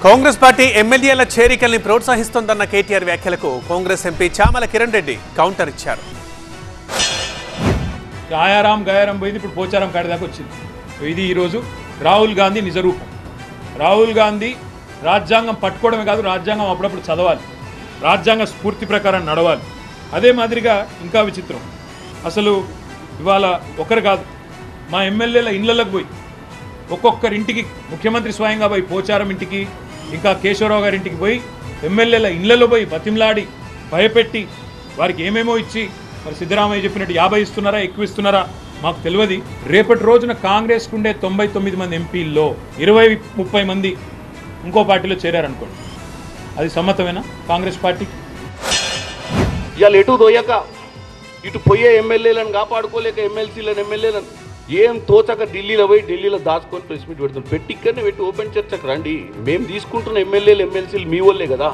Congress party ఎమ్మెల్యేల చేరికల్ని ప్రోత్సహిస్తోందన్న కేటీఆర్ వ్యాఖ్యలకు Congress MP Chamala Kiran Reddy counter ఇచ్చారు. ఆయారాం గయారాం పోయింది, ఇప్పుడు పోచారం కాడి దాకా వచ్చింది. ఇది ఈరోజు రాహుల్ గాంధీ నిజరూపం. రాహుల్ గాంధీ రాజ్యాంగం పట్టుకోవడమే కాదు, రాజ్యాంగం అప్పుడప్పుడు చదవాలి, రాజ్యాంగ స్ఫూర్తి ప్రకారం నడవాలి. అదే మాదిరిగా ఇంకా విచిత్రం, అసలు ఇవాళ ఒకరు కాదు, మా ఎమ్మెల్యేల ఇళ్లలోకి పోయి ఒక్కొక్కరింటికి ముఖ్యమంత్రి స్వయంగా పోయి పోచారం ఇంటికి, ఇంకా కేశవరావు గారి ఇంటికి పోయి ఎమ్మెల్యేల ఇళ్లలో పోయి బతిమలాడి భయపెట్టి వారికి ఏమేమో ఇచ్చి, మరి సిద్ధరామయ్య చెప్పినట్టు 50 ఇస్తున్నారా ఎక్కువ ఇస్తున్నారా మాకు తెలియదు. రేపటి రోజున కాంగ్రెస్కు ఉండే 99 మంది ఎంపీల్లో 20-30 మంది ఇంకో పార్టీలో చేరారనుకోండి, అది సమ్మతమేనా కాంగ్రెస్ పార్టీకి? ఇవాళ ఎటు దోయక ఇటు పోయే ఎమ్మెల్యేలను కాపాడుకోలేక ఎమ్మెల్యేలను ఏం తోచక ఢిల్లీలో పోయి ఢిల్లీలో దాచుకొని ప్రెస్ మీట్ పెడుతుంది. పెట్టి ఇక్కడనే పెట్టి ఓపెన్ చర్చకు రండి. మేము తీసుకుంటున్న ఎమ్మెల్యేలు మీ వాళ్ళే కదా.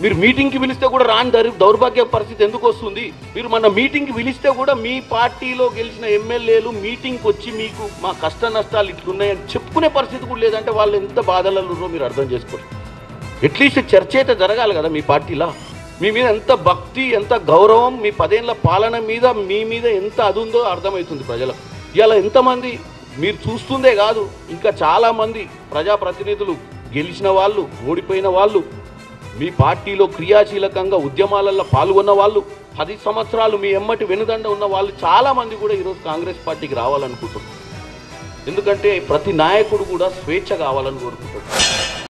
మీరు మీటింగ్కి పిలిస్తే కూడా రాని దౌర్భాగ్య పరిస్థితి ఎందుకు వస్తుంది? మీరు మన మీటింగ్కి పిలిస్తే కూడా మీ పార్టీలో గెలిచిన ఎమ్మెల్యేలు మీటింగ్కి వచ్చి మీకు మా కష్ట నష్టాలు ఇట్లున్నాయని చెప్పుకునే పరిస్థితి కూడా లేదంటే వాళ్ళు ఎంత బాధలలో ఉన్నారో మీరు అర్థం చేసుకోండి. అట్లీస్ట్ చర్చ అయితే జరగాలి కదా మీ పార్టీలో. మీ మీద ఎంత భక్తి, ఎంత గౌరవం, మీ 10 ఏళ్ల పాలన మీద మీ మీద ఎంత అది ఉందో అర్థమవుతుంది ప్రజలకు. ఇలా ఎంతమంది మీరు చూస్తుందే కాదు, ఇంకా చాలామంది ప్రజాప్రతినిధులు గెలిచిన వాళ్ళు, ఓడిపోయిన వాళ్ళు, మీ పార్టీలో క్రియాశీలకంగా ఉద్యమాలలో పాల్గొన్న వాళ్ళు, 10 సంవత్సరాలు మీ ఎమ్మటి వెనుదండ ఉన్న వాళ్ళు చాలామంది కూడా ఈరోజు కాంగ్రెస్ పార్టీకి రావాలనుకుంటున్నారు. ఎందుకంటే ప్రతి నాయకుడు కూడా స్వేచ్ఛ కావాలని కోరుకుంటారు.